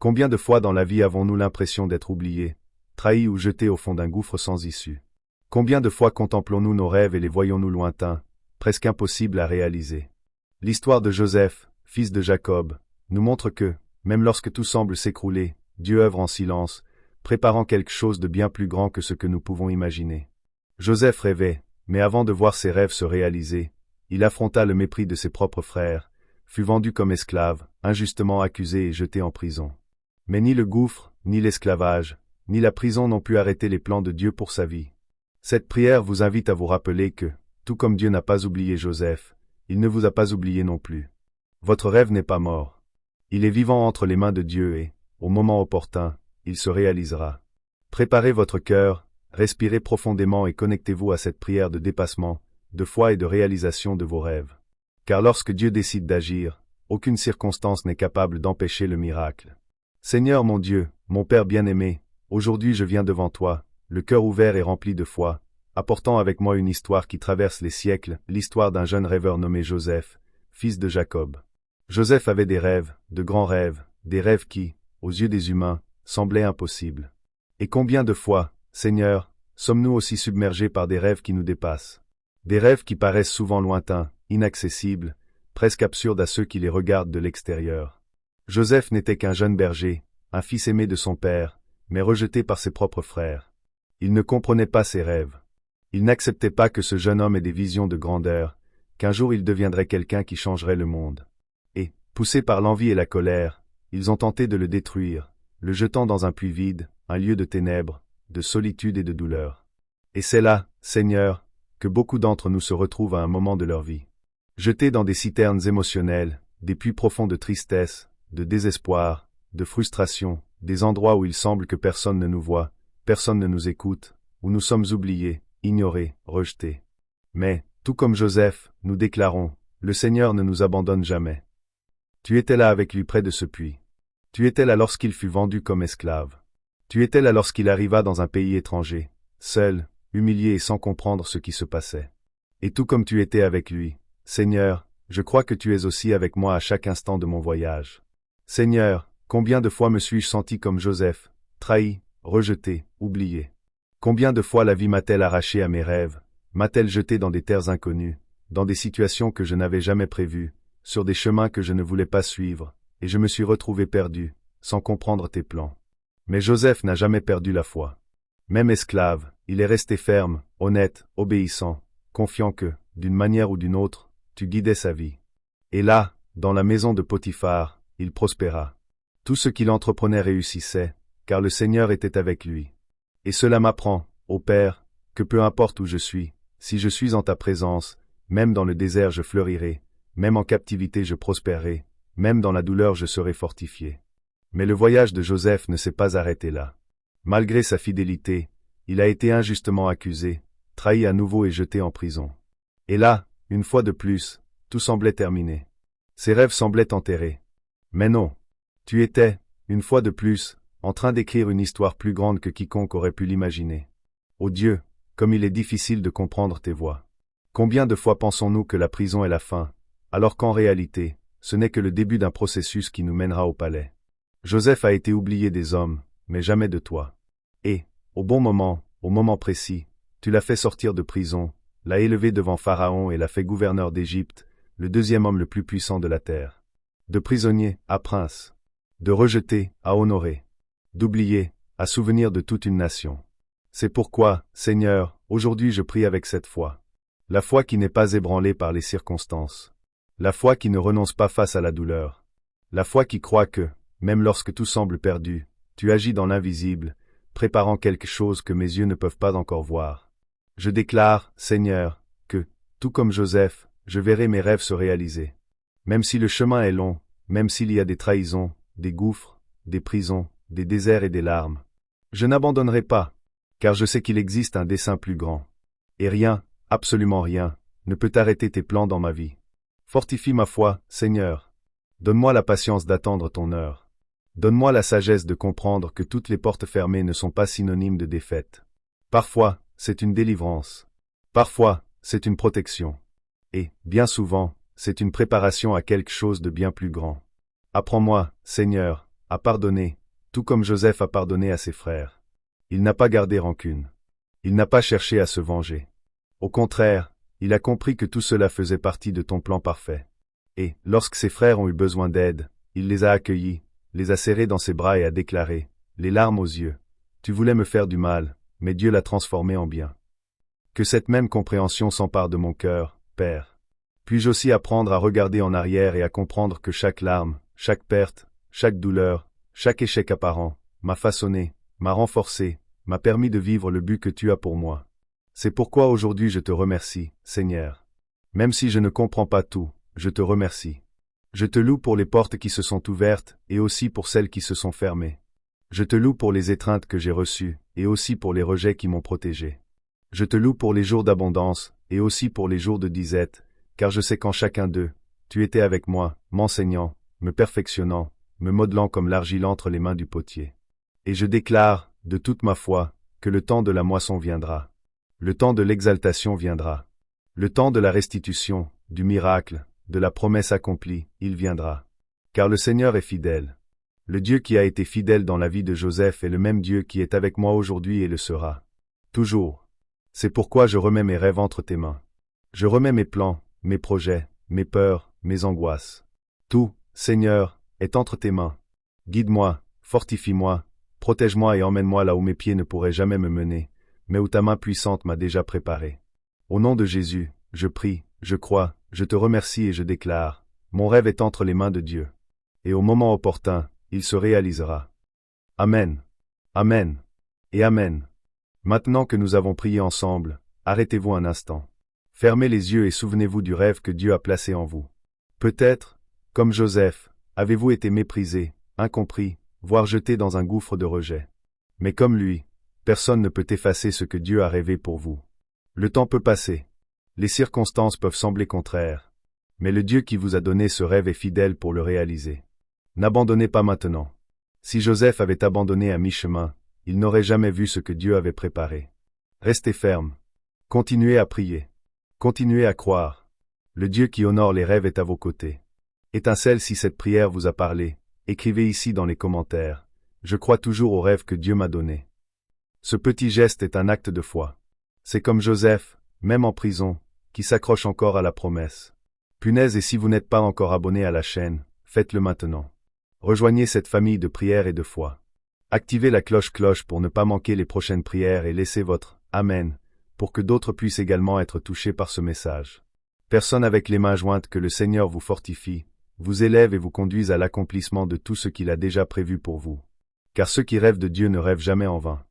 Combien de fois dans la vie avons-nous l'impression d'être oubliés, trahis ou jetés au fond d'un gouffre sans issue? Combien de fois contemplons-nous nos rêves et les voyons-nous lointains, presque impossibles à réaliser? L'histoire de Joseph, fils de Jacob, nous montre que, même lorsque tout semble s'écrouler, Dieu œuvre en silence, préparant quelque chose de bien plus grand que ce que nous pouvons imaginer. Joseph rêvait, mais avant de voir ses rêves se réaliser, il affronta le mépris de ses propres frères, fut vendu comme esclave, injustement accusé et jeté en prison. Mais ni le gouffre, ni l'esclavage, ni la prison n'ont pu arrêter les plans de Dieu pour sa vie. Cette prière vous invite à vous rappeler que, tout comme Dieu n'a pas oublié Joseph, il ne vous a pas oublié non plus. Votre rêve n'est pas mort. Il est vivant entre les mains de Dieu et, au moment opportun, il se réalisera. Préparez votre cœur, respirez profondément et connectez-vous à cette prière de dépassement, de foi et de réalisation de vos rêves. Car lorsque Dieu décide d'agir, aucune circonstance n'est capable d'empêcher le miracle. Seigneur mon Dieu, mon Père bien-aimé, aujourd'hui je viens devant toi, le cœur ouvert et rempli de foi, apportant avec moi une histoire qui traverse les siècles, l'histoire d'un jeune rêveur nommé Joseph, fils de Jacob. Joseph avait des rêves, de grands rêves, des rêves qui, aux yeux des humains, semblaient impossibles. Et combien de fois, Seigneur, sommes-nous aussi submergés par des rêves qui nous dépassent? Des rêves qui paraissent souvent lointains, inaccessibles, presque absurdes à ceux qui les regardent de l'extérieur. Joseph n'était qu'un jeune berger, un fils aimé de son père, mais rejeté par ses propres frères. Il ne comprenait pas ses rêves. Il n'acceptait pas que ce jeune homme ait des visions de grandeur, qu'un jour il deviendrait quelqu'un qui changerait le monde. Et, poussés par l'envie et la colère, ils ont tenté de le détruire, le jetant dans un puits vide, un lieu de ténèbres, de solitude et de douleur. Et c'est là, Seigneur, que beaucoup d'entre nous se retrouvent à un moment de leur vie. Jetés dans des citernes émotionnelles, des puits profonds de tristesse, de désespoir, de frustration, des endroits où il semble que personne ne nous voit, personne ne nous écoute, où nous sommes oubliés, ignorés, rejetés. Mais, tout comme Joseph, nous déclarons, le Seigneur ne nous abandonne jamais. Tu étais là avec lui près de ce puits. Tu étais là lorsqu'il fut vendu comme esclave. Tu étais là lorsqu'il arriva dans un pays étranger, seul, humilié et sans comprendre ce qui se passait. Et tout comme tu étais avec lui, Seigneur, je crois que tu es aussi avec moi à chaque instant de mon voyage. Seigneur, combien de fois me suis-je senti comme Joseph, trahi, rejeté, oublié? Combien de fois la vie m'a-t-elle arraché à mes rêves, m'a-t-elle jeté dans des terres inconnues, dans des situations que je n'avais jamais prévues, sur des chemins que je ne voulais pas suivre, et je me suis retrouvé perdu, sans comprendre tes plans. Mais Joseph n'a jamais perdu la foi. Même esclave, il est resté ferme, honnête, obéissant, confiant que, d'une manière ou d'une autre, tu guidais sa vie. Et là, dans la maison de Potiphar, il prospéra. Tout ce qu'il entreprenait réussissait, car le Seigneur était avec lui. Et cela m'apprend, ô Père, que peu importe où je suis, si je suis en ta présence, même dans le désert je fleurirai, même en captivité je prospérerai, même dans la douleur je serai fortifié. Mais le voyage de Joseph ne s'est pas arrêté là. Malgré sa fidélité, il a été injustement accusé, trahi à nouveau et jeté en prison. Et là, une fois de plus, tout semblait terminé. Ses rêves semblaient enterrés. Mais non. Tu étais, une fois de plus, en train d'écrire une histoire plus grande que quiconque aurait pu l'imaginer. Ô Dieu, comme il est difficile de comprendre tes voies. Combien de fois pensons-nous que la prison est la fin, alors qu'en réalité, ce n'est que le début d'un processus qui nous mènera au palais. Joseph a été oublié des hommes, mais jamais de toi. Et, au bon moment, au moment précis, tu l'as fait sortir de prison, l'as élevé devant Pharaon et l'as fait gouverneur d'Égypte, le deuxième homme le plus puissant de la terre. De prisonnier à prince. De rejeté à honoré. D'oublié à souvenir de toute une nation. C'est pourquoi, Seigneur, aujourd'hui je prie avec cette foi. La foi qui n'est pas ébranlée par les circonstances. La foi qui ne renonce pas face à la douleur. La foi qui croit que, même lorsque tout semble perdu, tu agis dans l'invisible, préparant quelque chose que mes yeux ne peuvent pas encore voir. Je déclare, Seigneur, que, tout comme Joseph, je verrai mes rêves se réaliser. Même si le chemin est long, même s'il y a des trahisons, des gouffres, des prisons, des déserts et des larmes, je n'abandonnerai pas, car je sais qu'il existe un dessein plus grand. Et rien, absolument rien, ne peut arrêter tes plans dans ma vie. Fortifie ma foi, Seigneur. Donne-moi la patience d'attendre ton heure. Donne-moi la sagesse de comprendre que toutes les portes fermées ne sont pas synonymes de défaite. Parfois, c'est une délivrance. Parfois, c'est une protection. Et, bien souvent, c'est une préparation à quelque chose de bien plus grand. Apprends-moi, Seigneur, a pardonné, tout comme Joseph a pardonné à ses frères. Il n'a pas gardé rancune. Il n'a pas cherché à se venger. Au contraire, il a compris que tout cela faisait partie de ton plan parfait. Et, lorsque ses frères ont eu besoin d'aide, il les a accueillis, les a serrés dans ses bras et a déclaré, les larmes aux yeux, « Tu voulais me faire du mal, mais Dieu l'a transformé en bien. » Que cette même compréhension s'empare de mon cœur, Père. Puis-je aussi apprendre à regarder en arrière et à comprendre que chaque larme, chaque perte, chaque douleur, chaque échec apparent, m'a façonné, m'a renforcé, m'a permis de vivre le but que tu as pour moi. C'est pourquoi aujourd'hui je te remercie, Seigneur. Même si je ne comprends pas tout, je te remercie. Je te loue pour les portes qui se sont ouvertes et aussi pour celles qui se sont fermées. Je te loue pour les étreintes que j'ai reçues et aussi pour les rejets qui m'ont protégé. Je te loue pour les jours d'abondance et aussi pour les jours de disette, car je sais qu'en chacun d'eux, tu étais avec moi, m'enseignant, me perfectionnant, me modelant comme l'argile entre les mains du potier. Et je déclare, de toute ma foi, que le temps de la moisson viendra. Le temps de l'exaltation viendra. Le temps de la restitution, du miracle, de la promesse accomplie, il viendra. Car le Seigneur est fidèle. Le Dieu qui a été fidèle dans la vie de Joseph est le même Dieu qui est avec moi aujourd'hui et le sera. Toujours. C'est pourquoi je remets mes rêves entre tes mains. Je remets mes plans, mes projets, mes peurs, mes angoisses. Tout, Seigneur, est entre tes mains. Guide-moi, fortifie-moi, protège-moi et emmène-moi là où mes pieds ne pourraient jamais me mener, mais où ta main puissante m'a déjà préparé. Au nom de Jésus, je prie, je crois, je te remercie et je déclare, mon rêve est entre les mains de Dieu. Et au moment opportun, il se réalisera. Amen. Amen. Et Amen. Maintenant que nous avons prié ensemble, arrêtez-vous un instant. Fermez les yeux et souvenez-vous du rêve que Dieu a placé en vous. Peut-être, comme Joseph, avez-vous été méprisé, incompris, voire jeté dans un gouffre de rejet. Mais comme lui, personne ne peut effacer ce que Dieu a rêvé pour vous. Le temps peut passer. Les circonstances peuvent sembler contraires. Mais le Dieu qui vous a donné ce rêve est fidèle pour le réaliser. N'abandonnez pas maintenant. Si Joseph avait abandonné à mi-chemin, il n'aurait jamais vu ce que Dieu avait préparé. Restez ferme. Continuez à prier. Continuez à croire. Le Dieu qui honore les rêves est à vos côtés. Étincelle si cette prière vous a parlé, écrivez ici dans les commentaires. Je crois toujours au rêve que Dieu m'a donné. Ce petit geste est un acte de foi. C'est comme Joseph, même en prison, qui s'accroche encore à la promesse. Punaise, et si vous n'êtes pas encore abonné à la chaîne, faites-le maintenant. Rejoignez cette famille de prières et de foi. Activez la cloche pour ne pas manquer les prochaines prières et laissez votre « Amen » pour que d'autres puissent également être touchés par ce message. Personne avec les mains jointes, que le Seigneur vous fortifie, vous élève et vous conduise à l'accomplissement de tout ce qu'il a déjà prévu pour vous. Car ceux qui rêvent de Dieu ne rêvent jamais en vain.